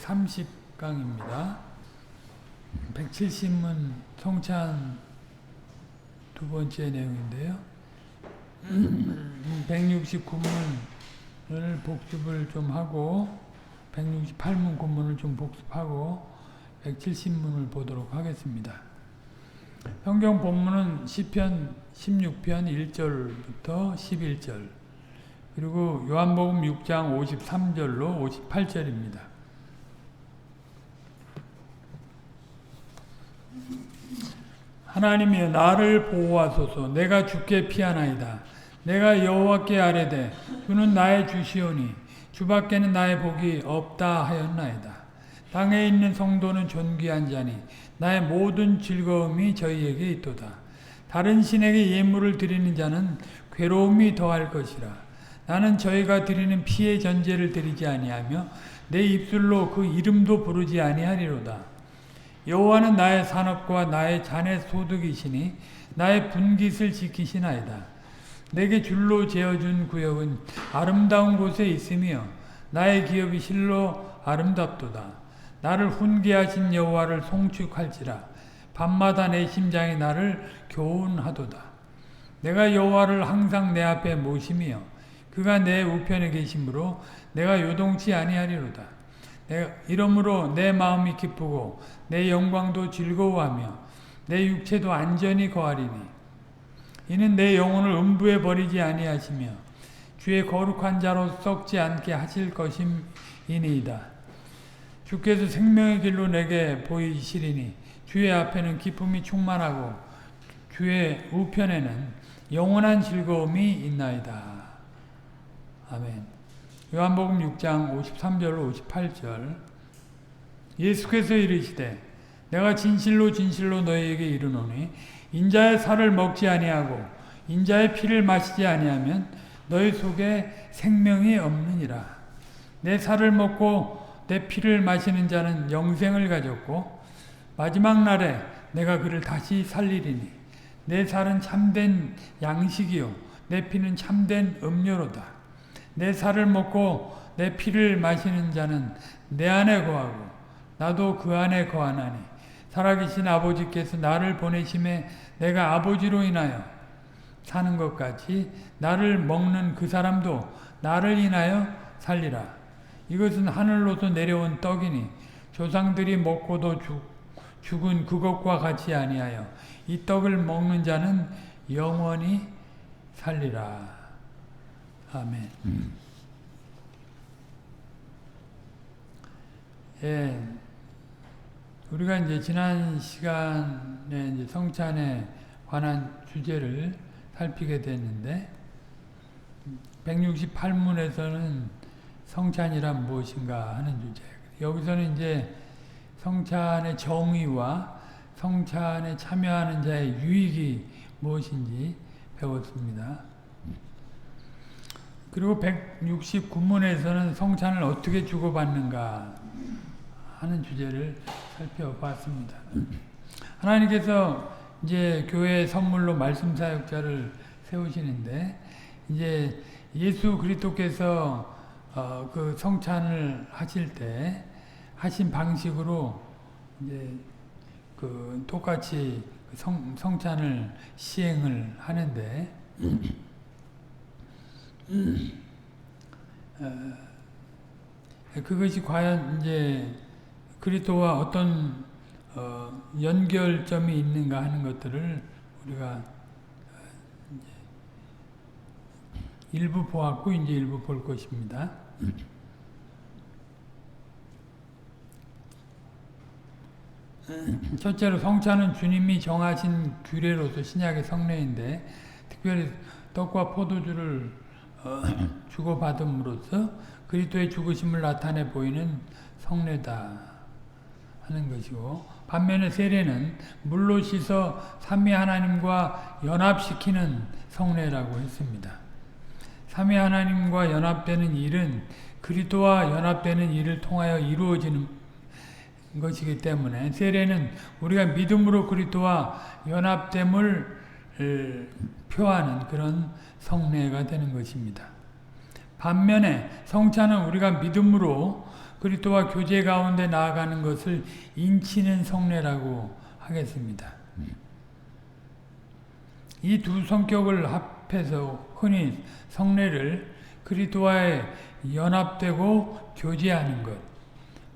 130강입니다. 170문 성찬 두 번째 내용인데요. 169문을 복습을 좀 하고 168문 군문을 좀 복습하고 170문을 보도록 하겠습니다. 성경 본문은 시편 16편 1절부터 11절 그리고 요한복음 6장 53절로 58절입니다. 하나님이여 나를 보호하소서. 내가 주께 피하나이다. 내가 여호와께 아뢰되 주는 나의 주시오니 주밖에는 나의 복이 없다 하였나이다. 땅에 있는 성도는 존귀한 자니 나의 모든 즐거움이 저희에게 있도다. 다른 신에게 예물을 드리는 자는 괴로움이 더할 것이라. 나는 저희가 드리는 피의 전제를 드리지 아니하며 내 입술로 그 이름도 부르지 아니하리로다. 여호와는 나의 산업과 나의 잔의 소득이시니 나의 분깃을 지키시나이다. 내게 줄로 재어준 구역은 아름다운 곳에 있으며 나의 기업이 실로 아름답도다. 나를 훈계하신 여호와를 송축할지라. 밤마다 내 심장이 나를 교훈하도다. 내가 여호와를 항상 내 앞에 모시며 그가 내 우편에 계심으로 내가 요동치 아니하리로다. 이러므로 내 마음이 기쁘고 내 영광도 즐거워하며 내 육체도 안전히 거하리니 이는 내 영혼을 음부에 버리지 아니하시며 주의 거룩한 자로 썩지 않게 하실 것임이니이다. 주께서 생명의 길로 내게 보이시리니 주의 앞에는 기쁨이 충만하고 주의 우편에는 영원한 즐거움이 있나이다. 아멘. 요한복음 6장 53절로 58절 예수께서 이르시되 내가 진실로 진실로 너희에게 이르노니 인자의 살을 먹지 아니하고 인자의 피를 마시지 아니하면 너희 속에 생명이 없느니라. 내 살을 먹고 내 피를 마시는 자는 영생을 가졌고 마지막 날에 내가 그를 다시 살리리니 내 살은 참된 양식이요 내 피는 참된 음료로다. 내 살을 먹고 내 피를 마시는 자는 내 안에 거하고 나도 그 안에 거하나니 살아계신 아버지께서 나를 보내심에 내가 아버지로 인하여 사는 것 같이 나를 먹는 그 사람도 나를 인하여 살리라. 이것은 하늘로서 내려온 떡이니 조상들이 먹고도 죽은 그것과 같이 아니하여 이 떡을 먹는 자는 영원히 살리라. 아멘. 예, 우리가 이제 지난 시간에 이제 성찬에 관한 주제를 살피게 됐는데 168문에서는 성찬이란 무엇인가 하는 주제. 여기서는 이제 성찬의 정의와 성찬에 참여하는 자의 유익이 무엇인지 배웠습니다. 그리고 169문에서는 성찬을 어떻게 주고받는가 하는 주제를 살펴봤습니다. 하나님께서 이제 교회의 선물로 말씀 사역자를 세우시는데 이제 예수 그리스도께서 그 성찬을 하실 때 하신 방식으로 이제 그 똑같이 성찬을 시행을 하는데 그것이 과연 이제 그리스도와 어떤 연결점이 있는가 하는 것들을 우리가 이제 일부 보았고 이제 일부 볼 것입니다. 첫째로 성찬은 주님이 정하신 규례로서 신약의 성례인데 특별히 떡과 포도주를 주고받음으로써 그리스도의 죽으심을 나타내 보이는 성례다 하는 것이고 반면에 세례는 물로 씻어 삼위 하나님과 연합시키는 성례라고 했습니다. 삼위 하나님과 연합되는 일은 그리스도와 연합되는 일을 통하여 이루어지는 것이기 때문에 세례는 우리가 믿음으로 그리스도와 연합됨을 표하는 그런 성례가 되는 것입니다. 반면에 성찬은 우리가 믿음으로 그리스도와 교제 가운데 나아가는 것을 인치는 성례라고 하겠습니다. 이 두 성격을 합해서 흔히 성례를 그리스도와의 연합되고 교제하는 것,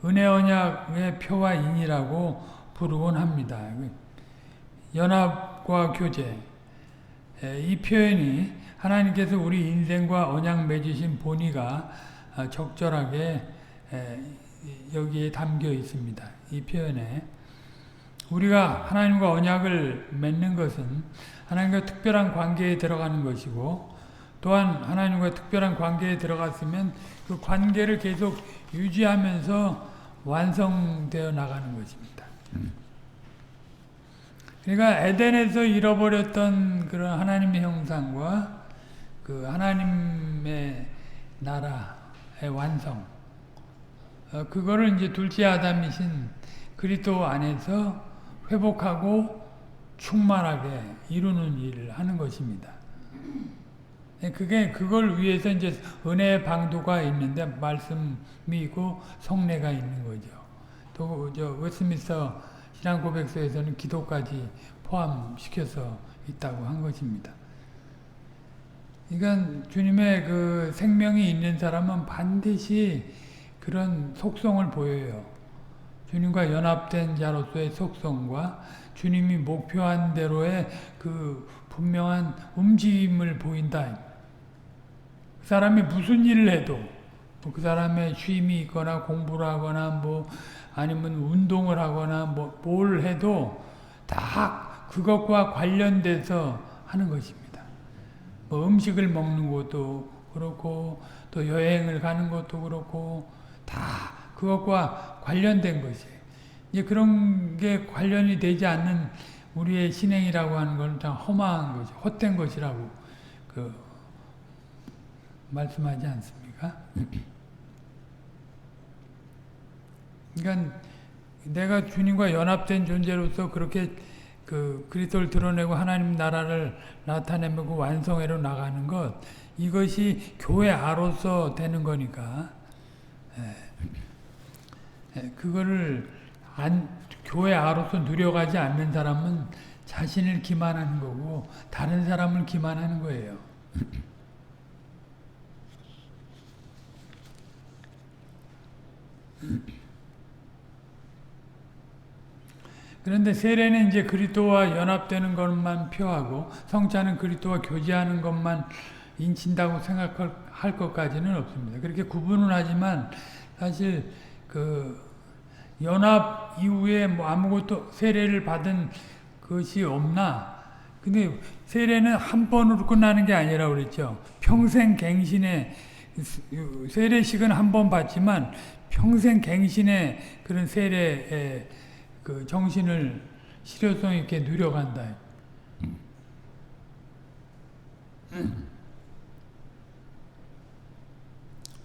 은혜 언약의 표와 인이라고 부르곤 합니다. 연합과 교제, 이 표현이 하나님께서 우리 인생과 언약 맺으신 본의가 적절하게 여기에 담겨 있습니다. 이 표현에 우리가 하나님과 언약을 맺는 것은 하나님과 특별한 관계에 들어가는 것이고, 또한 하나님과 특별한 관계에 들어갔으면 그 관계를 계속 유지하면서 완성되어 나가는 것입니다. 그러니까 에덴에서 잃어버렸던 그런 하나님의 형상과 그 하나님의 나라의 완성, 그거를 이제 둘째 아담이신 그리스도 안에서 회복하고 충만하게 이루는 일을 하는 것입니다. 그걸 위해서 이제 은혜의 방도가 있는데 말씀이 있고 성례가 있는 거죠. 또 웨스트민스터 신앙고백서에서는 기도까지 포함시켜서 있다고 한 것입니다. 그러니까 주님의 그 생명이 있는 사람은 반드시 그런 속성을 보여요. 주님과 연합된 자로서의 속성과 주님이 목표한 대로의 그 분명한 움직임을 보인다. 그 사람이 무슨 일을 해도, 그 사람의 쉼이 있거나 공부를 하거나 뭐 아니면 운동을 하거나 뭘 해도 다 그것과 관련돼서 하는 것입니다. 뭐 음식을 먹는 것도 그렇고 또 여행을 가는 것도 그렇고 다 그것과 관련된 것이에요. 이제 그런 게 관련이 되지 않는 우리의 신행이라고 하는 건 참 허망한 것이, 헛된 것이라고 말씀하지 않습니까? 그러니까 내가 주님과 연합된 존재로서 그렇게 그리스도를 드러내고 하나님 나라를 나타내고 완성해로 나가는 것, 이것이 교회 아로서 되는 거니까 그거를 교회 아로서 누려가지 않는 사람은 자신을 기만하는 거고 다른 사람을 기만하는 거예요. 그런데 세례는 이제 그리스도와 연합되는 것만 표하고 성찬은 그리스도와 교제하는 것만 인친다고 생각할 것까지는 없습니다. 그렇게 구분은 하지만 사실 연합 이후에 뭐 아무것도 세례를 받은 것이 없나? 근데 세례는 한 번으로 끝나는 게 아니라 그랬죠. 평생 갱신의 세례식은 한 번 받지만 평생 갱신의 그런 세례의 그 정신을 실효성 있게 누려간다.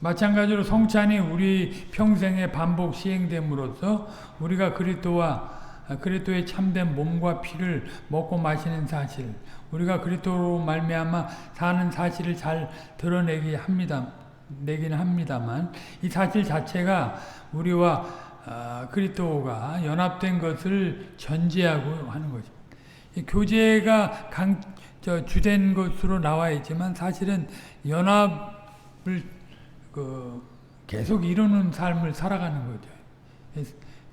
마찬가지로 성찬이 우리 평생에 반복 시행됨으로써 우리가 그리스도의 참된 몸과 피를 먹고 마시는 사실, 우리가 그리스도로 말미암아 사는 사실을 잘 드러내기는 합니다만 이 사실 자체가 우리와 그리스도가 연합된 것을 전제하고 하는 거죠. 교제가 주된 것으로 나와 있지만 사실은 연합을 계속 이루는 삶을 살아가는 거죠.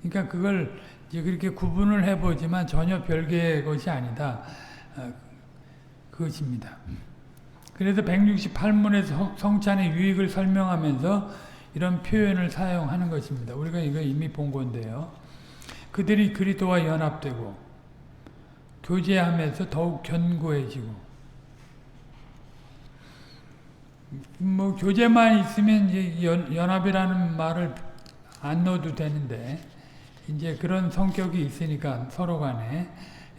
그러니까 그걸 이제 그렇게 구분을 해보지만 전혀 별개의 것이 아니다. 그것입니다. 그래서 168문에서 성찬의 유익을 설명하면서 이런 표현을 사용하는 것입니다. 우리가 이거 이미 본 건데요. 그들이 그리스도와 연합되고 교제하면서 더욱 견고해지고, 뭐 교제만 있으면 이제 연합이라는 말을 안 넣어도 되는데 이제 그런 성격이 있으니까 서로 간에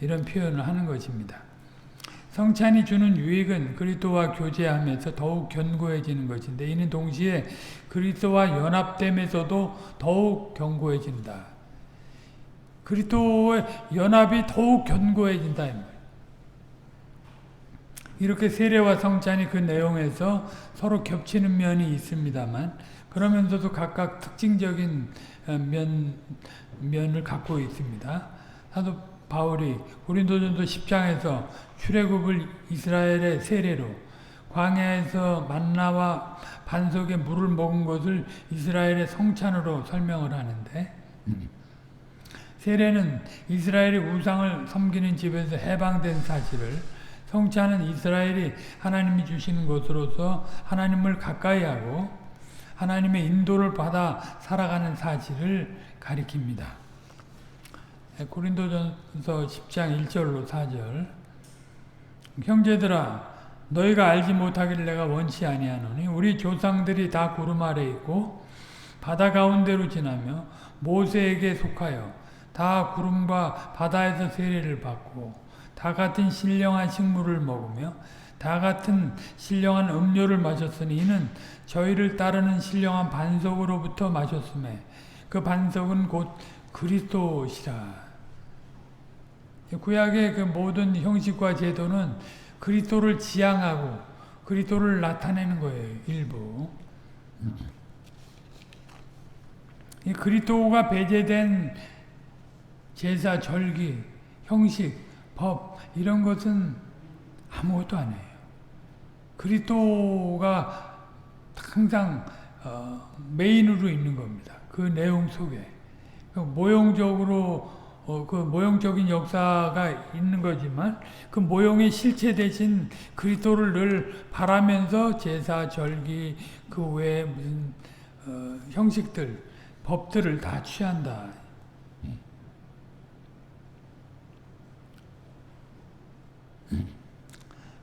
이런 표현을 하는 것입니다. 성찬이 주는 유익은 그리스도와 교제하면서 더욱 견고해지는 것인데 이는 동시에 그리스도와 연합됨에서도 더욱 견고해진다. 그리스도의 연합이 더욱 견고해진다. 이렇게 세례와 성찬이 그 내용에서 서로 겹치는 면이 있습니다만 그러면서도 각각 특징적인 면을 갖고 있습니다. 사도 바울이 고린도전서 10장에서 출애굽을 이스라엘의 세례로, 광야에서 만나와 반석의 물을 먹은 것을 이스라엘의 성찬으로 설명을 하는데, 세례는 이스라엘이 우상을 섬기는 집에서 해방된 사실을, 성찬은 이스라엘이 하나님이 주시는 것으로서 하나님을 가까이 하고 하나님의 인도를 받아 살아가는 사실을 가리킵니다. 고린도전서 10장 1절로 4절. 형제들아, 너희가 알지 못하기를 내가 원치 아니하노니 우리 조상들이 다 구름 아래 있고 바다 가운데로 지나며 모세에게 속하여 다 구름과 바다에서 세례를 받고 다 같은 신령한 식물을 먹으며 다 같은 신령한 음료를 마셨으니 이는 저희를 따르는 신령한 반석으로부터 마셨음에 그 반석은 곧 그리스도시라. 구약의 그 모든 형식과 제도는 그리스도를 지향하고 그리스도를 나타내는 거예요. 일부. 이 그리스도가 배제된 제사, 절기, 형식, 법 이런 것은 아무것도 아니에요. 그리스도가 항상 메인으로 있는 겁니다. 그 내용 속에 모형적으로 그 모형적인 역사가 있는 거지만 그 모형의 실체 대신 그리스도를 늘 바라면서 제사, 절기 그 외에 무슨 형식들, 법들을 다 취한다.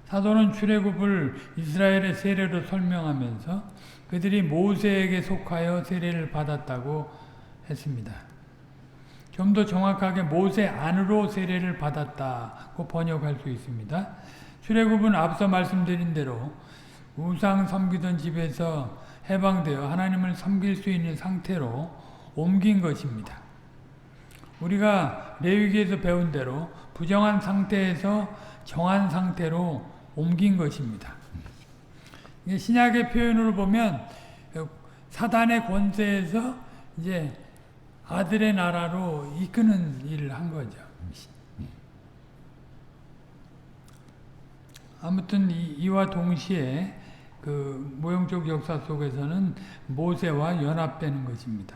사도는 출애굽을 이스라엘의 세례로 설명하면서 그들이 모세에게 속하여 세례를 받았다고 했습니다. 좀 더 정확하게 모세 안으로 세례를 받았다고 번역할 수 있습니다. 출애굽은 앞서 말씀드린 대로 우상 섬기던 집에서 해방되어 하나님을 섬길 수 있는 상태로 옮긴 것입니다. 우리가 레위기에서 배운 대로 부정한 상태에서 정한 상태로 옮긴 것입니다. 신약의 표현으로 보면 사단의 권세에서 이제 아들의 나라로 이끄는 일을 한 거죠. 아무튼 이와 동시에 그 모형적 역사 속에서는 모세와 연합되는 것입니다.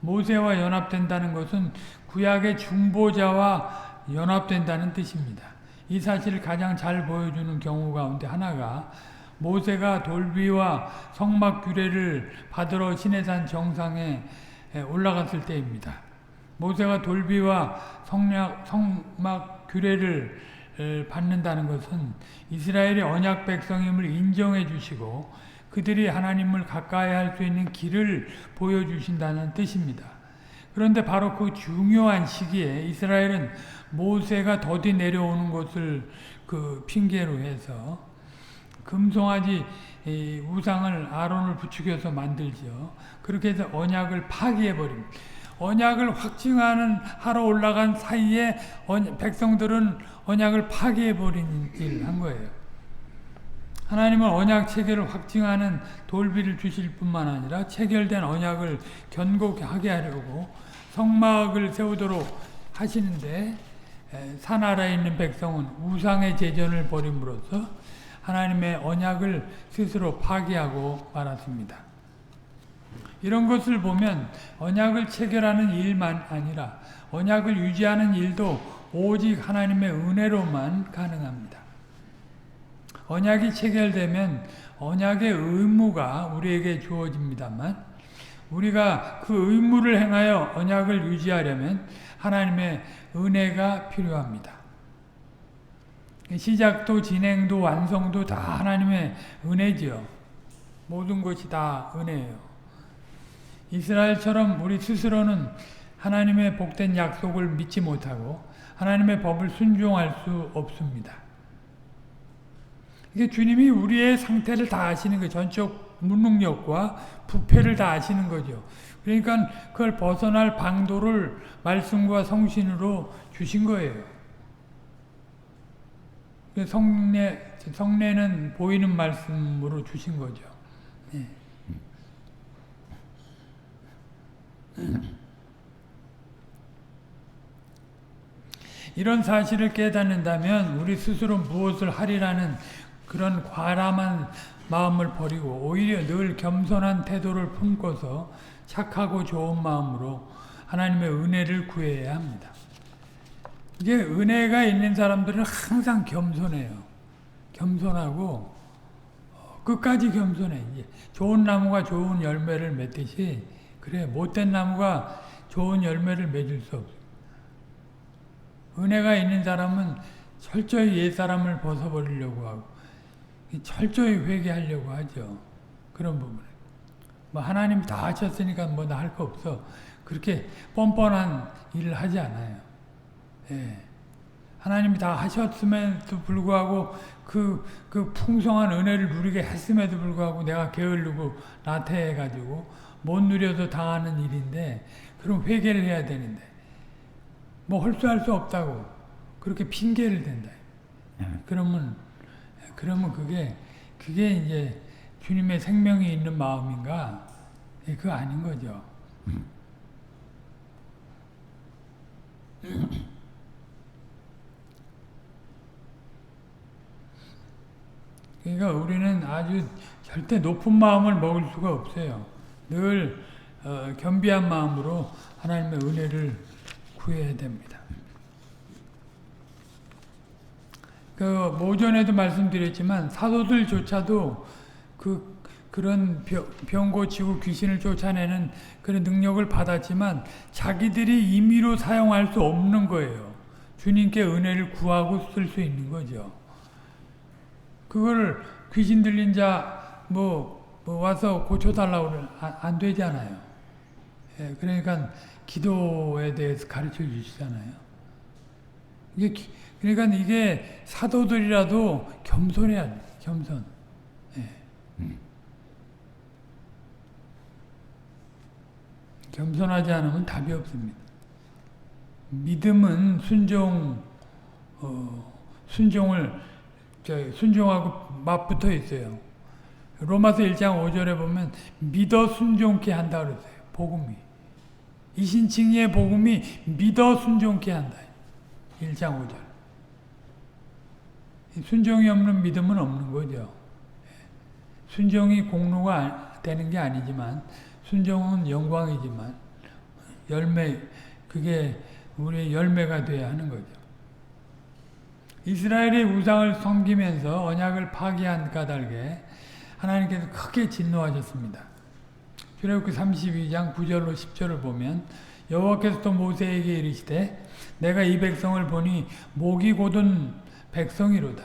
모세와 연합된다는 것은 구약의 중보자와 연합된다는 뜻입니다. 이 사실을 가장 잘 보여주는 경우 가운데 하나가 모세가 돌비와 성막 규례를 받으러 시내산 정상에 올라갔을 때입니다. 모세가 돌비와 성막 규례를 받는다는 것은 이스라엘의 언약 백성임을 인정해 주시고 그들이 하나님을 가까이 할 수 있는 길을 보여주신다는 뜻입니다. 그런데 바로 그 중요한 시기에 이스라엘은 모세가 더디 내려오는 것을 그 핑계로 해서 금송아지 우상을 아론을 부추겨서 만들죠. 그렇게 해서 언약을 파기해버립니다. 언약을 확증하는 하러 올라간 사이에 백성들은 언약을 파기해버린 일을 한 거예요. 하나님은 언약 체결을 확증하는 돌비를 주실 뿐만 아니라 체결된 언약을 견고하게 하려고 성막을 세우도록 하시는데 산 아래에 있는 백성은 우상의 제전을 벌임으로써 하나님의 언약을 스스로 파기하고 말았습니다. 이런 것을 보면 언약을 체결하는 일만 아니라 언약을 유지하는 일도 오직 하나님의 은혜로만 가능합니다. 언약이 체결되면 언약의 의무가 우리에게 주어집니다만 우리가 그 의무를 행하여 언약을 유지하려면 하나님의 은혜가 필요합니다. 시작도 진행도 완성도 다 하나님의 은혜지요. 모든 것이 다 은혜예요. 이스라엘처럼 우리 스스로는 하나님의 복된 약속을 믿지 못하고 하나님의 법을 순종할 수 없습니다. 이게 주님이 우리의 상태를 다 아시는 거예요. 전적 무능력과 부패를 다 아시는 거죠. 그러니까 그걸 벗어날 방도를 말씀과 성신으로 주신 거예요. 성례는 보이는 말씀으로 주신 거죠. 네. 이런 사실을 깨닫는다면 우리 스스로 무엇을 하리라는 그런 과람한 마음을 버리고 오히려 늘 겸손한 태도를 품고서 착하고 좋은 마음으로 하나님의 은혜를 구해야 합니다. 이게 은혜가 있는 사람들은 항상 겸손해요. 겸손하고 끝까지 겸손해. 좋은 나무가 좋은 열매를 맺듯이 그래 못된 나무가 좋은 열매를 맺을 수 없어요. 은혜가 있는 사람은 철저히 옛사람을 벗어버리려고 하고 철저히 회개하려고 하죠. 그런 부분에. 뭐 하나님 다 하셨으니까 뭐 나 할 거 없어. 그렇게 뻔뻔한 일을 하지 않아요. 예. 하나님이 다 하셨음에도 불구하고 그 풍성한 은혜를 누리게 했음에도 불구하고 내가 게으르고 나태해가지고 못 누려서 당하는 일인데 그럼 회개를 해야 되는데 뭐 헐수할 수 없다고 그렇게 핑계를 댄다. 그러면 그게 이제 주님의 생명이 있는 마음인가? 그거 아닌 거죠. 그러니까 우리는 아주 절대 높은 마음을 먹을 수가 없어요. 늘 겸비한 마음으로 하나님의 은혜를 구해야 됩니다. 모전에도 말씀드렸지만 사도들조차도 그런 병 고치고 귀신을 쫓아내는 그런 능력을 받았지만 자기들이 임의로 사용할 수 없는 거예요. 주님께 은혜를 구하고 쓸 수 있는 거죠. 그걸 귀신 들린 자 와서 고쳐달라고 그러면 안 되잖아요. 예, 그러니까 기도에 대해서 가르쳐 주시잖아요. 그러니까 이게 사도들이라도 겸손해야 돼. 겸손. 예. 겸손하지 않으면 답이 없습니다. 믿음은 순종하고 맞붙어 있어요. 로마서 1장 5절에 보면 믿어 순종케 한다 그랬어요. 복음이. 이신칭의 복음이 믿어 순종케 한다. 1장 5절. 순종이 없는 믿음은 없는 거죠. 순종이 공로가 되는 게 아니지만 순종은 영광이지만 그게 우리의 열매가 돼야 하는 거죠. 이스라엘이 우상을 섬기면서 언약을 파기한 까닭에 하나님께서 크게 진노하셨습니다. 출애굽기 32장 9절로 10절을 보면 여호와께서 또 모세에게 이르시되 내가 이 백성을 보니 목이 곧은 백성이로다.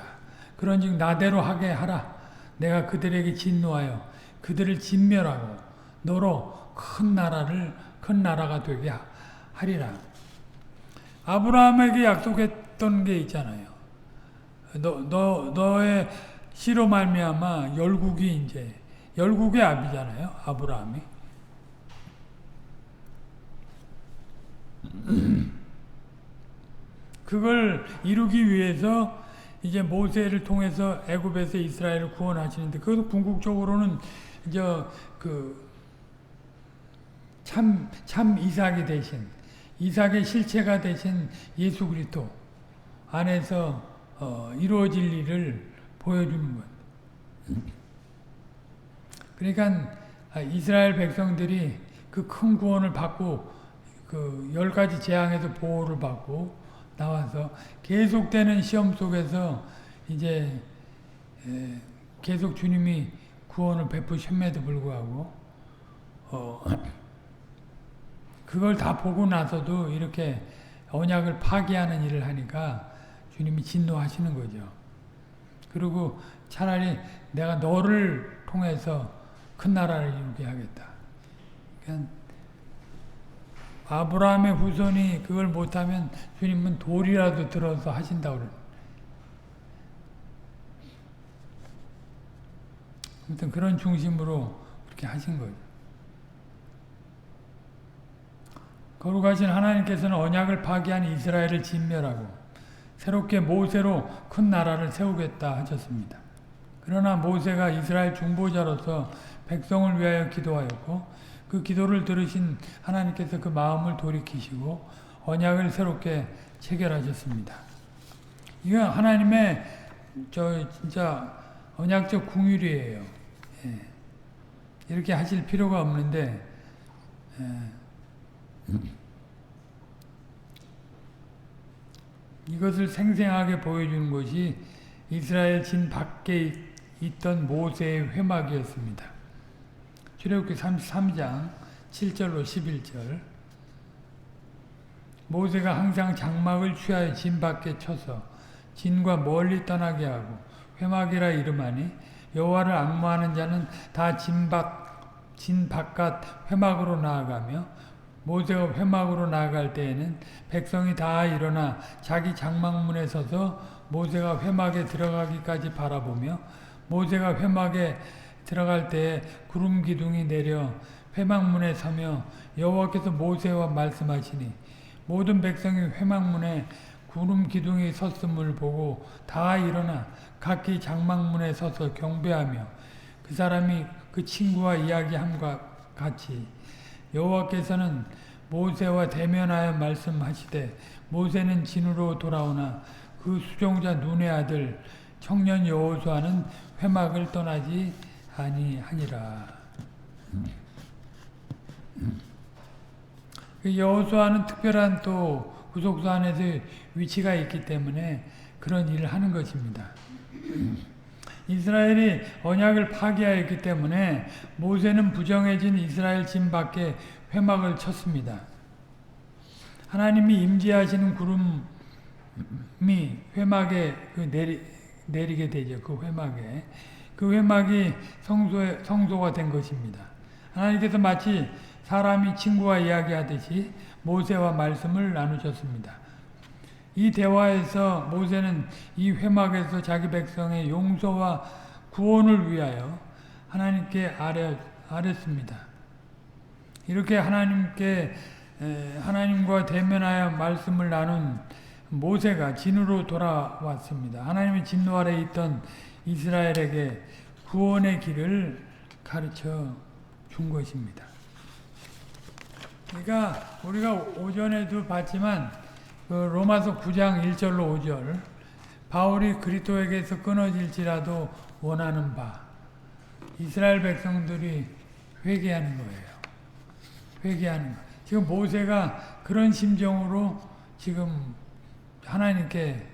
그런즉 나대로 하게 하라. 내가 그들에게 진노하여 그들을 진멸하고 너로 큰 나라가 되게 하리라. 아브라함에게 약속했던 게 있잖아요. 너의 씨로 말미암아 열국이 열국의 아비잖아요. 아브라함이. 그걸 이루기 위해서 이제 모세를 통해서 애굽에서 이스라엘을 구원하시는데 그것도 궁극적으로는 참 이삭이 되신 이삭의 실체가 되신 예수 그리스도 안에서 이루어질 일을 보여주는 것. 그러니까 이스라엘 백성들이 그 큰 구원을 받고 그 10가지 재앙에서 보호를 받고 나와서 계속되는 시험 속에서 이제 계속 주님이 구원을 베푸심에도 불구하고 그걸 다 보고 나서도 이렇게 언약을 파기하는 일을 하니까 주님이 진노하시는 거죠. 그리고 차라리 내가 너를 통해서 큰 나라를 이루게 하겠다. 그러니까 아브라함의 후손이 그걸 못하면 주님은 돌이라도 들어서 하신다고 그래요. 아무튼 그런 중심으로 그렇게 하신 거죠. 거룩하신 하나님께서는 언약을 파기한 이스라엘을 진멸하고 새롭게 모세로 큰 나라를 세우겠다 하셨습니다. 그러나 모세가 이스라엘 중보자로서 백성을 위하여 기도하였고 그 기도를 들으신 하나님께서 그 마음을 돌이키시고 언약을 새롭게 체결하셨습니다. 이건 하나님의 진짜 언약적 궁율이에요. 예. 이렇게 하실 필요가 없는데 이것을 생생하게 보여주는 것이 이스라엘 진 밖에 있던 모세의 회막이었습니다. 출애굽기 33장 7절로 11절. 모세가 항상 장막을 취하여 진 밖에 쳐서 진과 멀리 떠나게 하고 회막이라 이름하니 여호와를 앙모하는 자는 다 진 바깥 회막으로 나아가며 모세가 회막으로 나아갈 때에는 백성이 다 일어나 자기 장막문에 서서 모세가 회막에 들어가기까지 바라보며 모세가 회막에 들어갈 때에 구름 기둥이 내려 회막문에 서며 여호와께서 모세와 말씀하시니 모든 백성이 회막문에 구름 기둥이 섰음을 보고 다 일어나 각기 장막문에 서서 경배하며 그 사람이 그 친구와 이야기함과 같이 여호와께서는 모세와 대면하여 말씀하시되 모세는 진으로 돌아오나 그 수종자 눈의 아들 청년 여호수아는 회막을 떠나지 아니하니라. 여호수아는 특별한 또 구속사 안에서 위치가 있기 때문에 그런 일을 하는 것입니다. 이스라엘이 언약을 파기하였기 때문에 모세는 부정해진 이스라엘 진 밖에 회막을 쳤습니다. 하나님이 임재하시는 구름이 회막에 내리게 되죠. 그 회막에. 그 회막이 성소가 된 것입니다. 하나님께서 마치 사람이 친구와 이야기하듯이 모세와 말씀을 나누셨습니다. 이 대화에서 모세는 이 회막에서 자기 백성의 용서와 구원을 위하여 하나님께 아뢰었습니다. 이렇게 하나님과 대면하여 말씀을 나눈 모세가 진으로 돌아왔습니다. 하나님의 진노 아래 있던 이스라엘에게 구원의 길을 가르쳐 준 것입니다. 그러니까 우리가 오전에도 봤지만 그 로마서 9장 1절로 5절 바울이 그리스도에게서 끊어질지라도 원하는 바 이스라엘 백성들이 회개하는 거예요. 회개하는 거. 지금 모세가 그런 심정으로 지금 하나님께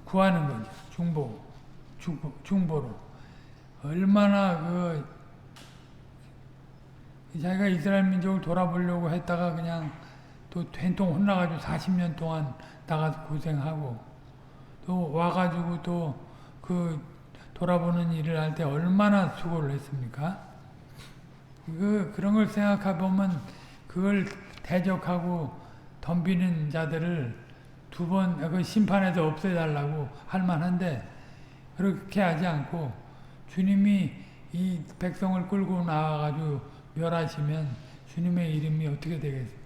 구하는 거죠. 중보로. 얼마나 자기가 이스라엘 민족을 돌아보려고 했다가 그냥 또 된통 혼나가지고 40년 동안 나가서 고생하고 또 와가지고 또 돌아보는 일을 할 때 얼마나 수고를 했습니까? 그런 걸 생각해보면 그걸 대적하고 덤비는 자들을 두 번 심판에서 없애달라고 할 만한데 그렇게 하지 않고 주님이 이 백성을 끌고 나와가지고 멸하시면 주님의 이름이 어떻게 되겠습니까?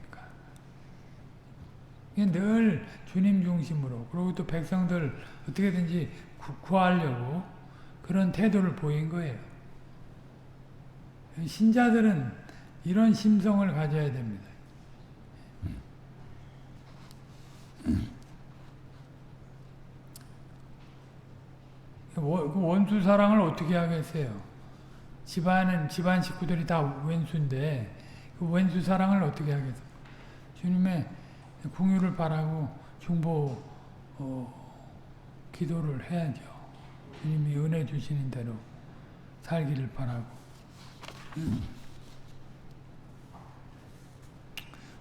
늘 주님 중심으로 그리고 또 백성들 어떻게든지 구하려고 그런 태도를 보인 거예요. 신자들은 이런 심성을 가져야 됩니다. 원수 사랑을 어떻게 하겠어요? 집안 식구들이 다 원수인데 그 원수 사랑을 어떻게 하겠어요? 주님의 궁유를 바라고 중보 기도를 해야죠. 주님이 은혜 주시는 대로 살기를 바라고.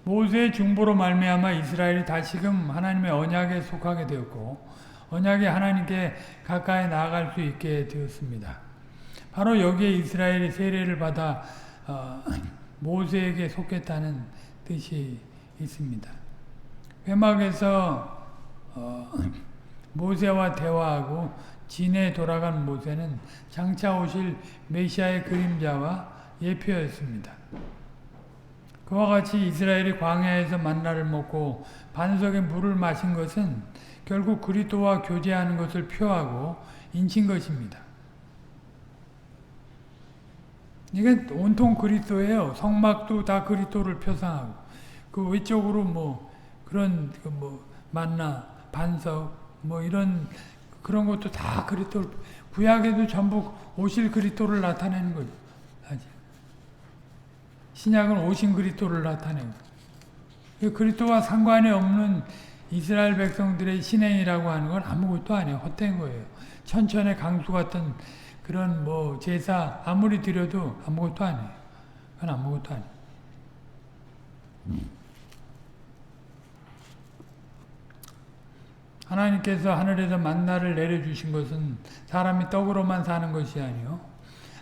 모세의 중보로 말미암아 이스라엘이 다시금 하나님의 언약에 속하게 되었고 언약의 하나님께 가까이 나아갈 수 있게 되었습니다. 바로 여기에 이스라엘이 세례를 받아 모세에게 속했다는 뜻이 있습니다. 회막에서 모세와 대화하고 진에 돌아간 모세는 장차 오실 메시아의 그림자와 예표였습니다. 그와 같이 이스라엘이 광야에서 만나를 먹고 반석의 물을 마신 것은 결국 그리스도와 교제하는 것을 표하고 인친 것입니다. 이게 온통 그리스도예요. 성막도 다 그리스도를 표상하고 그 외적으로 뭐 그런 뭐 만나 반석 뭐 이런 그런 것도 다 그리스도 구약에도 전부 오실 그리스도를 나타내는 거죠. 신약은 오신 그리스도를 나타내고 그리스도와 상관이 없는 이스라엘 백성들의 신행이라고 하는 건 아무것도 아니에요. 헛된 거예요. 천천의 강수 같은 그런 뭐 제사 아무리 드려도 아무것도 아니에요. 그건 아무것도 아니에요. 하나님께서 하늘에서 만나를 내려주신 것은 사람이 떡으로만 사는 것이 아니요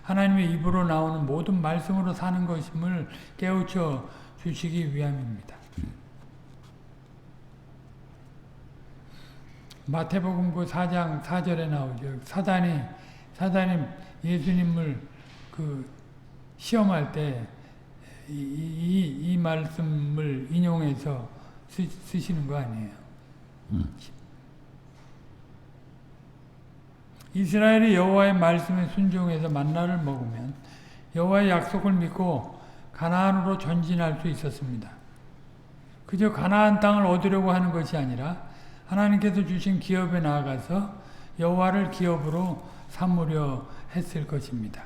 하나님의 입으로 나오는 모든 말씀으로 사는 것임을 깨우쳐 주시기 위함입니다. 마태복음 그 4장 4절에 나오죠. 사단이 예수님을 그 시험할 때 이 말씀을 인용해서 쓰시는 거 아니에요. 이스라엘이 여호와의 말씀에 순종해서 만나를 먹으면 여호와의 약속을 믿고 가나안으로 전진할 수 있었습니다. 그저 가나안 땅을 얻으려고 하는 것이 아니라 하나님께서 주신 기업에 나아가서 여호와를 기업으로 삼으려 했을 것입니다.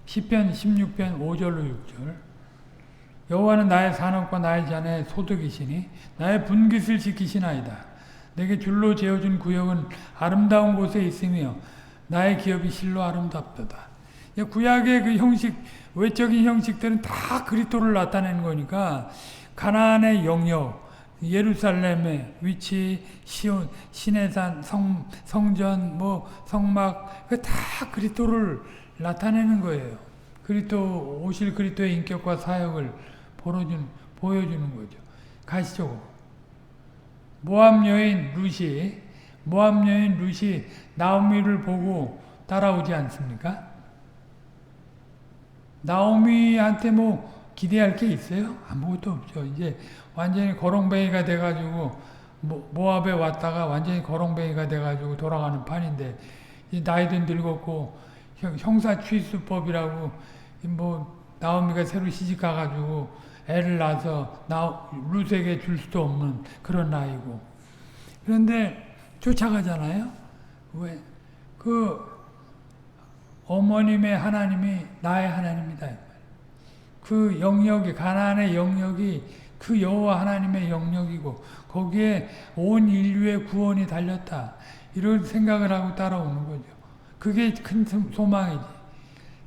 시편 16편 5절로 6절 여호와는 나의 산업과 나의 잔의 소득이시니 나의 분깃을 지키시나이다. 내게 줄로 재어준 구역은 아름다운 곳에 있으며 나의 기업이 실로 아름답도다. 구약의 그 형식, 외적인 형식들은 다 그리스도를 나타내는 거니까 가나안의 영역, 예루살렘의 위치, 시온, 시내산, 성전, 뭐 성막, 다 그리스도를 나타내는 거예요. 그리스도 오실 그리스도의 인격과 사역을 보여주는 거죠. 가시적으로. 모압 여인 룻이 나오미를 보고 따라오지 않습니까? 나오미한테 뭐 기대할 게 있어요? 아무것도 없죠. 이제 완전히 거렁뱅이가 돼가지고 모압에 왔다가 완전히 거렁뱅이가 돼가지고 돌아가는 판인데 나이도 늙었고 형사취수법이라고 뭐 나오미가 새로 시집가가지고 애를 낳아서 룻에게 줄 수도 없는 그런 나이고 그런데 쫓아가잖아요. 왜? 그 어머님의 하나님이 나의 하나님이다. 그 영역이 가나안의 영역이 그 여호와 하나님의 영역이고 거기에 온 인류의 구원이 달렸다. 이런 생각을 하고 따라오는 거죠. 그게 큰 소망이지.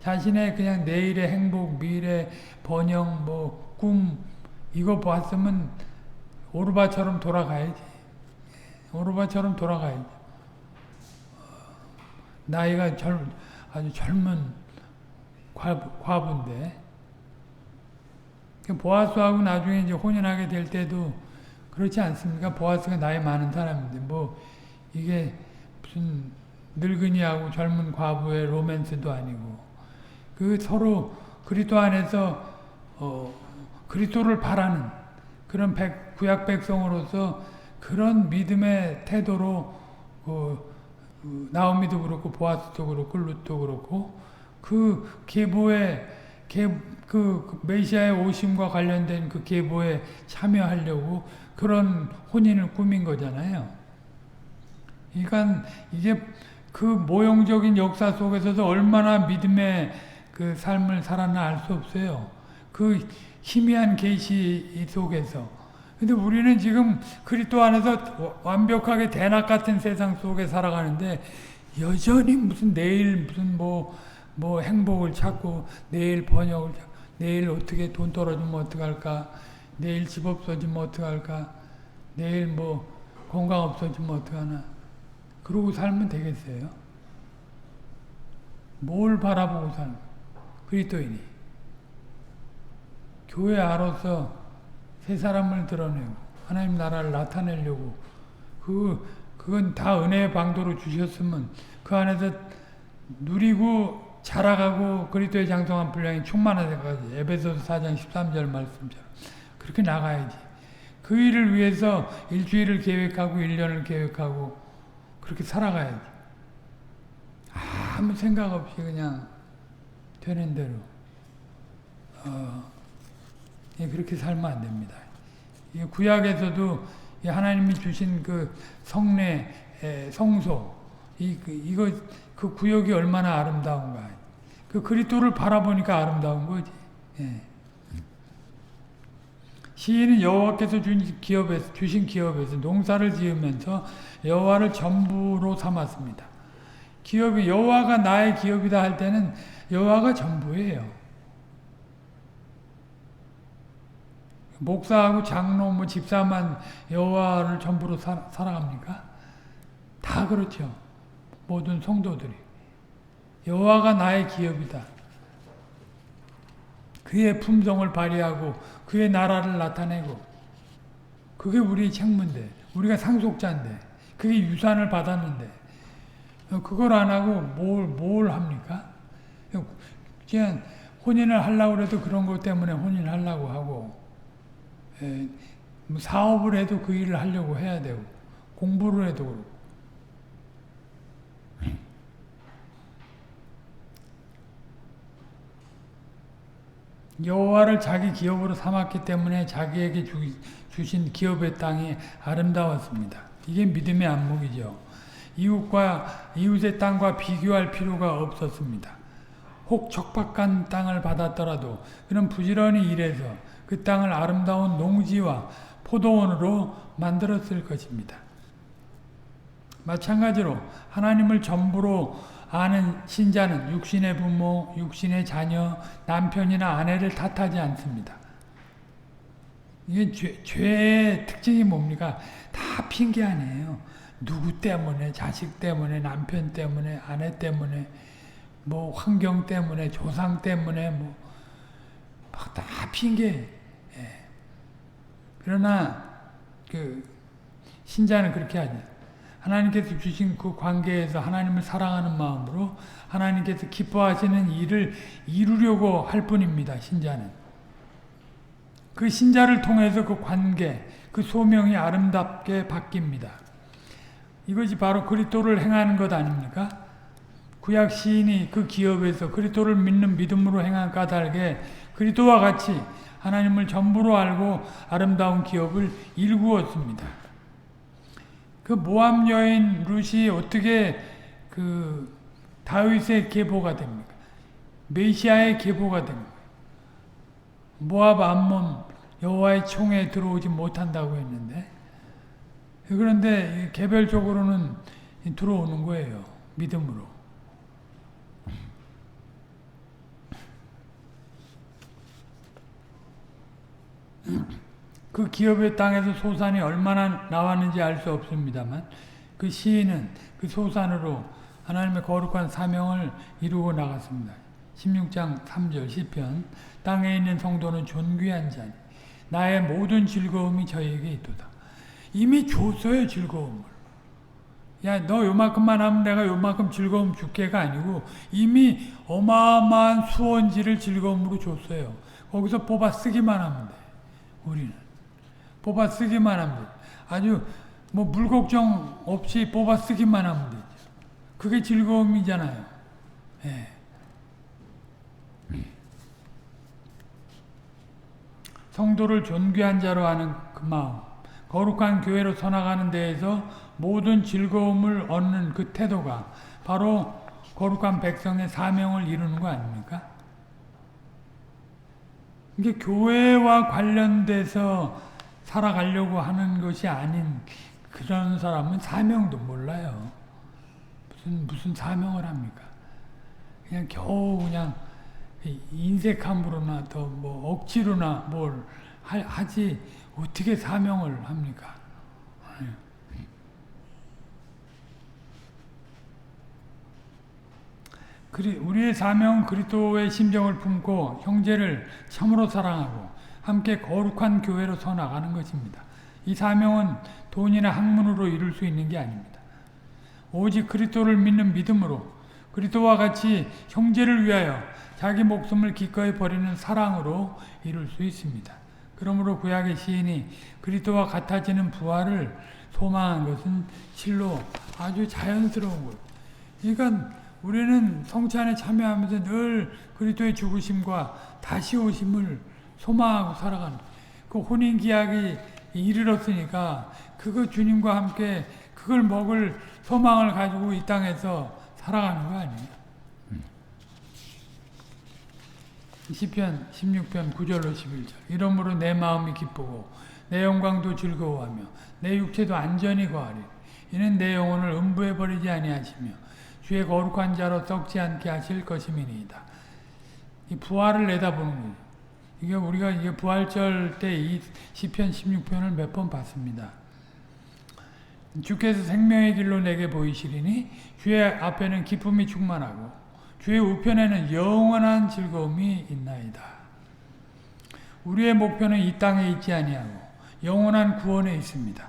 자신의 그냥 내일의 행복, 미래, 번영, 뭐 꿈 이거 봤으면 오르바처럼 돌아가야지. 오르바처럼 돌아가야지. 나이가 아주 젊은 과부인데 보아스하고 나중에 이제 혼인하게 될 때도 그렇지 않습니까? 보아스가 나이 많은 사람인데 뭐 이게 무슨 늙은이하고 젊은 과부의 로맨스도 아니고 그 서로 그리스도 안에서 그리스도를 바라는 그런 구약 백성으로서 그런 믿음의 태도로 나오미도 그렇고 보아스도 그렇고 룻도 그렇고 그 계보의 그 메시아의 오심과 관련된 그 계보에 참여하려고 그런 혼인을 꾸민 거잖아요. 그러니까 이게 그 모형적인 역사 속에서도 얼마나 믿음의 그 삶을 살았나 알 수 없어요. 그 희미한 계시 속에서. 근데 우리는 지금 그리스도 안에서 완벽하게 대낮 같은 세상 속에 살아가는데 여전히 무슨 내일 무슨 뭐 행복을 찾고 내일 번역을 찾고 내일 어떻게 돈 떨어지면 어떡할까 내일 집 없어지면 어떡할까 내일 뭐 건강 없어지면 어떡하나 그러고 살면 되겠어요? 뭘 바라보고 사는 거예요? 그리스도인이 교회 아로서 새 사람을 드러내고 하나님 나라를 나타내려고 그건 다 은혜의 방도로 주셨으면 그 안에서 누리고 자라가고 그리스도의 장성한 분량이 충만하게까지 에베소서 4장 13절 말씀처럼 그렇게 나가야지. 그 일을 위해서 일주일을 계획하고 1년을 계획하고 그렇게 살아가야지. 아무 생각 없이 그냥 되는 대로 그렇게 살면 안 됩니다. 구약에서도 하나님이 주신 그 성례, 성소, 이거 그 구역이 얼마나 아름다운가. 그 그리스도를 바라보니까 아름다운 거지. 예. 시인은 여호와께서 주신 기업에서 농사를 지으면서 여호와를 전부로 삼았습니다. 기업이 여호와가 나의 기업이다 할 때는 여호와가 전부예요. 목사하고 장로, 집사만 여호와를 전부로 살아갑니까? 다 그렇죠. 모든 성도들이 여호와가 나의 기업이다. 그의 품성을 발휘하고 그의 나라를 나타내고 그게 우리의 책무인데 우리가 상속자인데 그게 유산을 받았는데 그걸 안 하고 뭘 합니까? 그냥 혼인을 하려고 해도 그런 것 때문에 혼인을 하려고 하고 사업을 해도 그 일을 하려고 해야 되고 공부를 해도 그렇고 여호와를 자기 기업으로 삼았기 때문에 자기에게 주신 기업의 땅이 아름다웠습니다. 이게 믿음의 안목이죠. 이웃의 땅과 비교할 필요가 없었습니다. 혹 척박한 땅을 받았더라도 그는 부지런히 일해서 그 땅을 아름다운 농지와 포도원으로 만들었을 것입니다. 마찬가지로 하나님을 전부로 아는 신자는 육신의 부모, 육신의 자녀, 남편이나 아내를 탓하지 않습니다. 이게 죄의 특징이 뭡니까? 다 핑계 아니에요. 누구 때문에, 자식 때문에, 남편 때문에, 아내 때문에, 뭐 환경 때문에, 조상 때문에, 뭐 다 핑계. 예. 그러나 그 신자는 그렇게 하지. 하나님께서 주신 그 관계에서 하나님을 사랑하는 마음으로 하나님께서 기뻐하시는 일을 이루려고 할 뿐입니다. 신자는. 그 신자를 통해서 그 관계, 그 소명이 아름답게 바뀝니다. 이것이 바로 그리스도를 행하는 것 아닙니까? 구약 시인이 그 기업에서 그리스도를 믿는 믿음으로 행한 까닭에 그리스도와 같이 하나님을 전부로 알고 아름다운 기업을 일구었습니다. 그 모압 여인 룻이 어떻게 그 다윗의 계보가 됩니까? 메시아의 계보가 됩니까? 모압 암몬 여호와의 총에 들어오지 못한다고 했는데 그런데 개별적으로는 들어오는 거예요. 믿음으로. 그 기업의 땅에서 소산이 얼마나 나왔는지 알 수 없습니다만 그 시인은 그 소산으로 하나님의 거룩한 사명을 이루고 나갔습니다. 16장 3절 시편 땅에 있는 성도는 존귀한 자니 나의 모든 즐거움이 저에게 있도다. 이미 줬어요. 즐거움을. 야, 너 요만큼만 하면 내가 요만큼 즐거움 줄게가 아니고 이미 어마어마한 수원지를 즐거움으로 줬어요. 거기서 뽑아 쓰기만 하면 돼. 우리는 뽑아 쓰기만 하면 돼. 아주 뭐 물 걱정 없이 뽑아 쓰기만 하면 되죠. 그게 즐거움이잖아요. 예. 성도를 존귀한 자로 하는 그 마음, 거룩한 교회로 서나가는 데에서 모든 즐거움을 얻는 그 태도가 바로 거룩한 백성의 사명을 이루는 거 아닙니까? 이게 교회와 관련돼서 살아가려고 하는 것이 아닌 그런 사람은 사명도 몰라요. 무슨 사명을 합니까? 그냥 겨우 그냥 인색함으로나 더 뭐 억지로나 뭘 하지 어떻게 사명을 합니까? 우리의 사명은 그리스도의 심정을 품고 형제를 참으로 사랑하고 함께 거룩한 교회로 서 나가는 것입니다. 이 사명은 돈이나 학문으로 이룰 수 있는 게 아닙니다. 오직 그리스도를 믿는 믿음으로 그리스도와 같이 형제를 위하여 자기 목숨을 기꺼이 버리는 사랑으로 이룰 수 있습니다. 그러므로 구약의 시인이 그리스도와 같아지는 부활을 소망한 것은 실로 아주 자연스러운 거예요. 그러니까 우리는 성찬에 참여하면서 늘 그리스도의 죽으심과 다시 오심을 소망하고 살아가는 그 혼인 기약이 이르렀으니까 그거 주님과 함께 그걸 먹을 소망을 가지고 이 땅에서 살아가는 거 아니에요. 시편 16편 9절로 11절 이러므로 내 마음이 기쁘고 내 영광도 즐거워하며 내 육체도 안전히 거하리. 이는 내 영혼을 음부에 버리지 아니하시며 주의 거룩한 자로 썩지 않게 하실 것임이니이다. 이 부활을 내다보는 거예요. 이게 우리가 부활절 때 이 시편 16편을 몇 번 봤습니다. 주께서 생명의 길로 내게 보이시리니 주의 앞에는 기쁨이 충만하고 주의 우편에는 영원한 즐거움이 있나이다. 우리의 목표는 이 땅에 있지 아니하고 영원한 구원에 있습니다.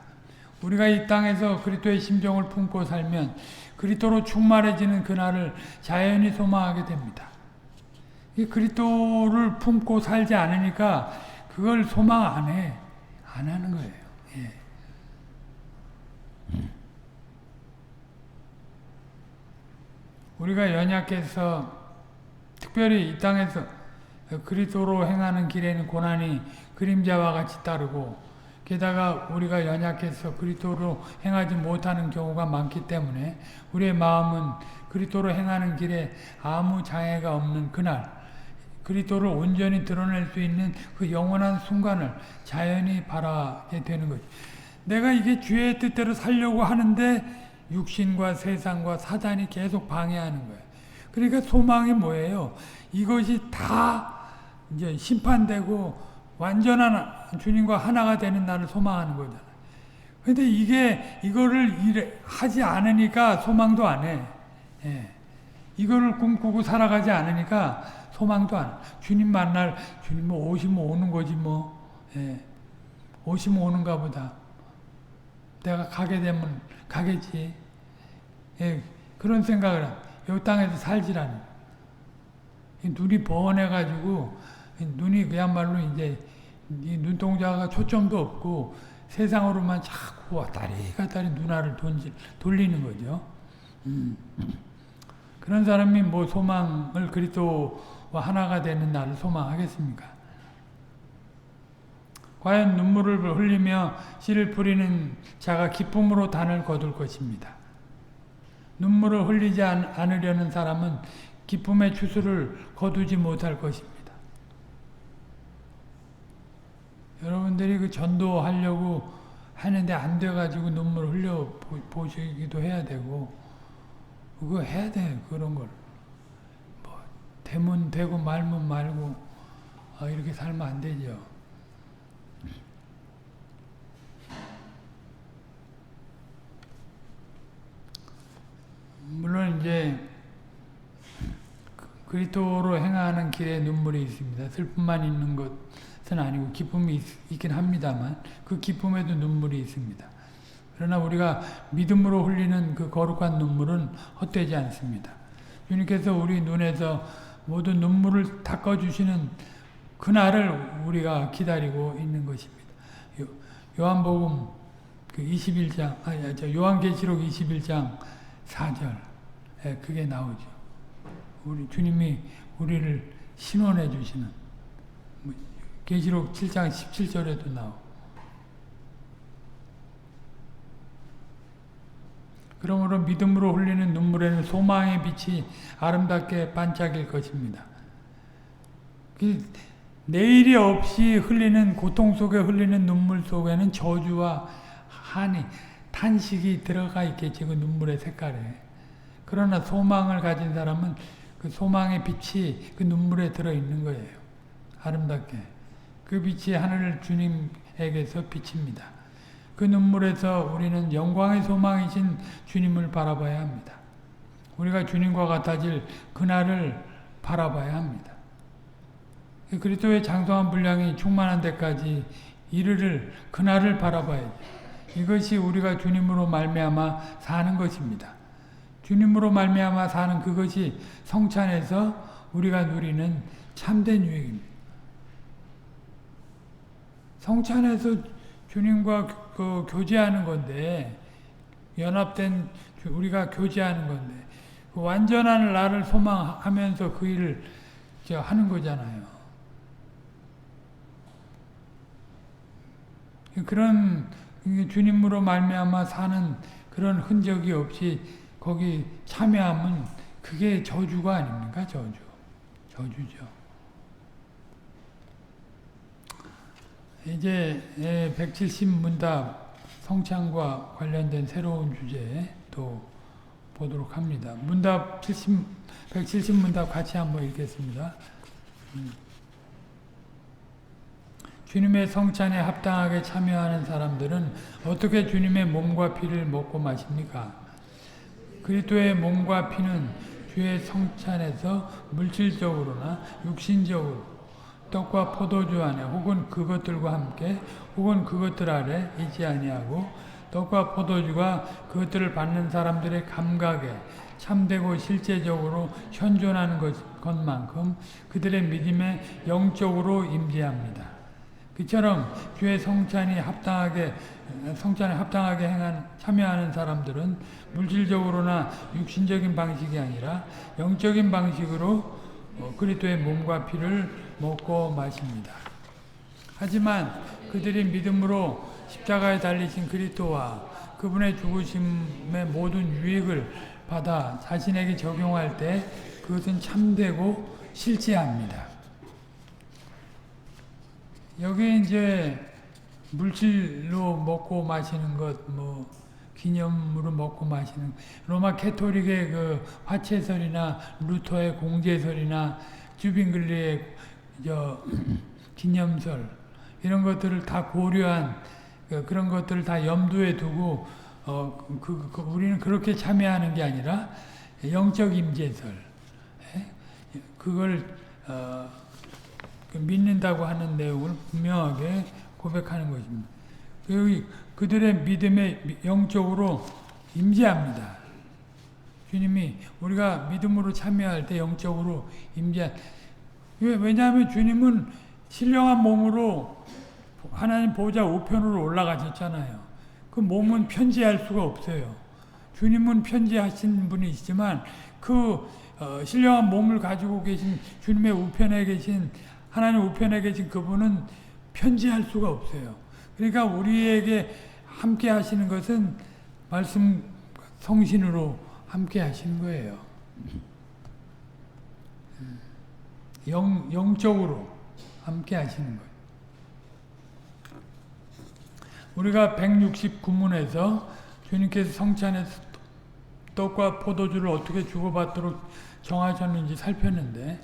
우리가 이 땅에서 그리스도의 심정을 품고 살면 그리스도로 충만해지는 그날을 자연히 소망하게 됩니다. 이 그리스도를 품고 살지 않으니까 그걸 소망 안 해. 안 하는 거예요. 예. 우리가 연약해서 특별히 이 땅에서 그리스도로 행하는 길에는 고난이 그림자와 같이 따르고 게다가 우리가 연약해서 그리스도로 행하지 못하는 경우가 많기 때문에 우리의 마음은 그리스도로 행하는 길에 아무 장애가 없는 그날 그리스도를 온전히 드러낼 수 있는 그 영원한 순간을 자연히 바라게 되는 거죠. 내가 이게 주의 뜻대로 살려고 하는데 육신과 세상과 사단이 계속 방해하는 거예요. 그러니까 소망이 뭐예요? 이것이 다 이제 심판되고 완전한 주님과 하나가 되는 날을 소망하는 거잖아요. 근데 이거를 하지 않으니까 소망도 안 해. 예. 이거를 꿈꾸고 살아가지 않으니까 소망도 안 해. 주님 만날, 주님 뭐 오시면 오는 거지 뭐. 예. 오시면 오는가 보다. 내가 가게 되면 가겠지. 예. 그런 생각을 해. 이 땅에서 살지라는. 눈이 번해가지고, 눈이 그야말로 이제 이 눈동자가 초점도 없고 세상으로만 자꾸 왔다리 갔다리 눈알을 돌리는 거죠. 그런 사람이 뭐 소망을 그리스도와 하나가 되는 날을 소망하겠습니까? 과연 눈물을 흘리며 씨를 뿌리는 자가 기쁨으로 단을 거둘 것입니다. 눈물을 흘리지 않으려는 사람은 기쁨의 추수를 거두지 못할 것입니다. 여러분들이 그 전도하려고 하는데 안 돼가지고 눈물 흘려 보시기도 해야 되고, 그거 해야 돼, 그런 걸. 뭐, 되면 되고 말면 말고, 이렇게 살면 안 되죠. 물론 이제 그리스도로 행하는 길에 눈물이 있습니다. 슬픔만 있는 것은 아니고 기쁨이 있긴 합니다만 그 기쁨에도 눈물이 있습니다. 그러나 우리가 믿음으로 흘리는 그 거룩한 눈물은 헛되지 않습니다. 주님께서 우리 눈에서 모든 눈물을 닦아주시는 그날을 우리가 기다리고 있는 것입니다. 요한복음 그 21장, 요한계시록 21장 4절, 그게 나오죠. 우리 주님이 우리를 신원해 주시는, 계시록 7장 17절에도 나오고. 그러므로 믿음으로 흘리는 눈물에는 소망의 빛이 아름답게 반짝일 것입니다. 내일이 없이 흘리는, 고통 속에 흘리는 눈물 속에는 저주와 한이, 탄식이 들어가 있겠지, 그 눈물의 색깔에. 그러나 소망을 가진 사람은 그 소망의 빛이 그 눈물에 들어있는 거예요. 아름답게. 그 빛이 하늘 주님에게서 비칩니다. 그 눈물에서 우리는 영광의 소망이신 주님을 바라봐야 합니다. 우리가 주님과 같아질 그날을 바라봐야 합니다. 그리스도의 장성한 분량이 충만한 데까지 이르를 그날을 바라봐야죠. 이것이 우리가 주님으로 말미암아 사는 것입니다. 주님으로 말미암아 사는 그것이 성찬에서 우리가 누리는 참된 유익입니다. 성찬에서 주님과 교제하는 건데, 연합된 우리가 교제하는 건데, 그 완전한 나를 소망하면서 그 일을 하는 거잖아요. 그런 주님으로 말미암아 사는 그런 흔적이 없이 거기 참여하면 그게 저주가 아닙니까? 저주죠. 이제 170문답 성찬과 관련된 새로운 주제 또 보도록 합니다. 문답 170문답 같이 한번 읽겠습니다. 주님의 성찬에 합당하게 참여하는 사람들은 어떻게 주님의 몸과 피를 먹고 마십니까? 그리스도의 몸과 피는 주의 성찬에서 물질적으로나 육신적으로 떡과 포도주 안에 혹은 그것들과 함께 혹은 그것들 아래 있지 아니하고 떡과 포도주가 그것들을 받는 사람들의 감각에 참되고 실제적으로 현존하는 것만큼 그들의 믿음에 영적으로 임재합니다. 그처럼 주의 성찬에 합당하게 참여하는 사람들은 물질적으로나 육신적인 방식이 아니라 영적인 방식으로 그리스도의 몸과 피를 먹고 마십니다. 하지만 그들이 믿음으로 십자가에 달리신 그리스도와 그분의 죽으심의 모든 유익을 받아 자신에게 적용할 때 그것은 참되고 실제합니다. 여기 이제 물질로 먹고 마시는 것, 기념으로 먹고 마시는 로마 캐토릭의 그 화채설이나 루터의 공제설이나 주빙글리의 기념설 이런 것들을 다 고려한 그런 것들을 다 염두에 두고 우리는 그렇게 참여하는 게 아니라 영적 임재설 그걸 믿는다고 하는 내용을 분명하게 고백하는 것입니다. 여기 그들의 믿음에 영적으로 임재합니다. 주님이 우리가 믿음으로 참여할 때 영적으로 왜냐하면 주님은 신령한 몸으로 하나님 보좌 우편으로 올라가셨잖아요. 그 몸은 편지할 수가 없어요. 주님은 편지하신 분이시지만 그 신령한 몸을 가지고 계신 주님의 우편에 계신 하나님 우편에 계신 그분은 편지할 수가 없어요. 그러니까 우리에게 함께 하시는 것은 말씀 성신으로 함께 하시는 거예요. 영적으로 함께 하시는 거예요. 우리가 169문에서 주님께서 성찬에서 떡과 포도주를 어떻게 주고받도록 정하셨는지 살폈는데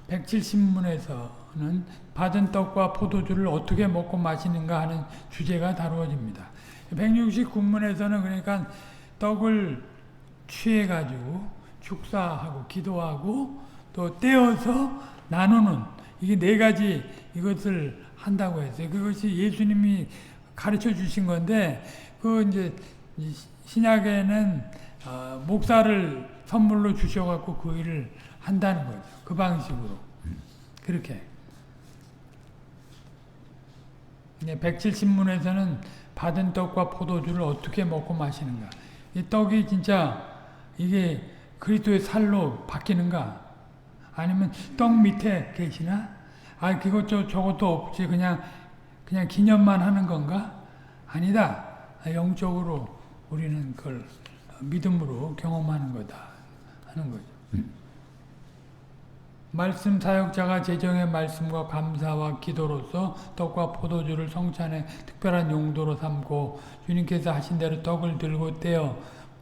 170문에서는 받은 떡과 포도주를 어떻게 먹고 마시는가 하는 주제가 다루어집니다. 169문에서는 그러니까 떡을 취해가지고 축사하고 기도하고 또 떼어서 나누는 이게 네 가지 이것을 한다고 했어요. 그것이 예수님이 가르쳐 주신 건데 그 이제 신약에는 목사를 선물로 주셔갖고 그 일을 한다는 거죠. 그 방식으로. 그렇게. 170문에서는 받은 떡과 포도주를 어떻게 먹고 마시는가. 이 떡이 진짜 이게 그리스도의 살로 바뀌는가? 아니면 떡 밑에 계시나? 저것도 없지. 그냥 기념만 하는 건가? 아니다. 영적으로 우리는 그걸 믿음으로 경험하는 거다. 하는 거죠. 말씀 사역자가 제정의 말씀과 감사와 기도로서 떡과 포도주를 성찬의 특별한 용도로 삼고 주님께서 하신 대로 떡을 들고 떼어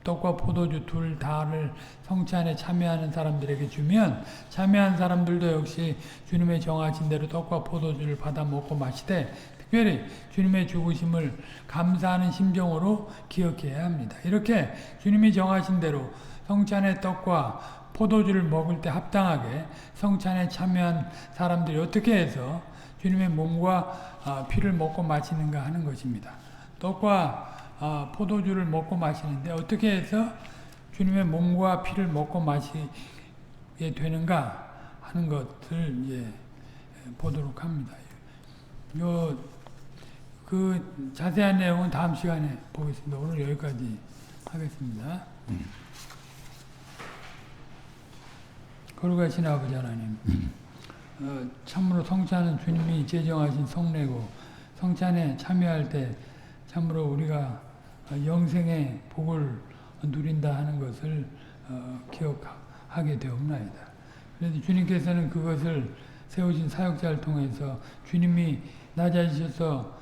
떡과 포도주 둘 다를 성찬에 참여하는 사람들에게 주면 참여한 사람들도 역시 주님의 정하신 대로 떡과 포도주를 받아 먹고 마시되 특별히 주님의 죽으심을 감사하는 심정으로 기억해야 합니다. 이렇게 주님이 정하신 대로 성찬의 떡과 포도주를 먹을 때 합당하게 성찬에 참여한 사람들이 어떻게 해서 주님의 몸과 피를 먹고 마시는가 하는 것입니다. 떡과 포도주를 먹고 마시는데 어떻게 해서 주님의 몸과 피를 먹고 마시게 되는가 하는 것을 이제 보도록 합니다. 그 자세한 내용은 다음 시간에 보겠습니다. 오늘 여기까지 하겠습니다. 거룩하신 아버지 하나님, 참으로 성찬은 주님이 제정하신 성례고 성찬에 참여할 때 참으로 우리가 영생의 복을 누린다 하는 것을 기억하게 되옵나이다. 그래서 주님께서는 그것을 세우신 사역자를 통해서 주님이 낮아지셔서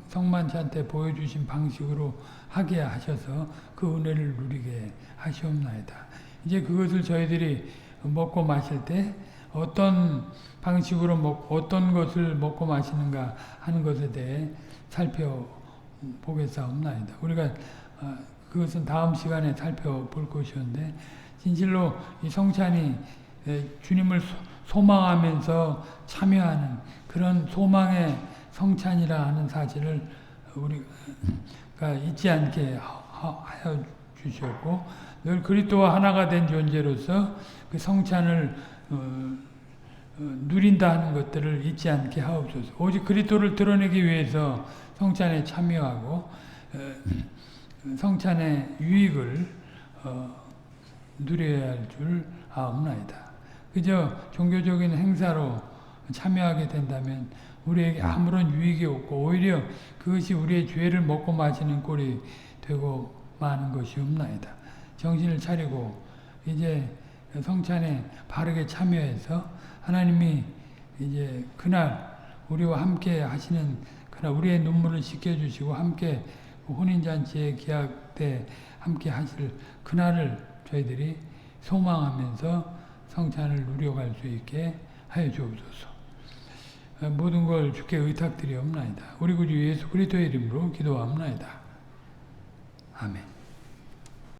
성만찬 때 보여주신 방식으로 하게 하셔서 그 은혜를 누리게 하시옵나이다. 이제 그것을 저희들이 먹고 마실 때 어떤 방식으로 어떤 것을 먹고 마시는가 하는 것에 대해 살펴보겠사옵나이다. 우리가 그것은 다음 시간에 살펴볼 것이었는데 진실로 이 성찬이 주님을 소망하면서 참여하는 그런 소망의 성찬이라 하는 사실을 우리가 잊지 않게 하여 주셨고 늘 그리스도와 하나가 된 존재로서 그 성찬을 누린다 하는 것들을 잊지 않게 하옵소서. 오직 그리스도를 드러내기 위해서 성찬에 참여하고 성찬의 유익을 누려야 할 줄 아옵나이다. 그저 종교적인 행사로 참여하게 된다면 우리에게 아무런 유익이 없고 오히려 그것이 우리의 죄를 먹고 마시는 꼴이 되고 마는 것이 없나이다. 정신을 차리고 이제 성찬에 바르게 참여해서 하나님이 이제 그날 우리와 함께 하시는 그날 우리의 눈물을 씻겨주시고 함께 혼인잔치의 기약 때 함께 하실 그날을 저희들이 소망하면서 성찬을 누려갈 수 있게 하여 주옵소서. 모든 걸 주께 의탁드리옵나이다. 우리 구주 예수 그리스도의 이름으로 기도합나이다. 아멘.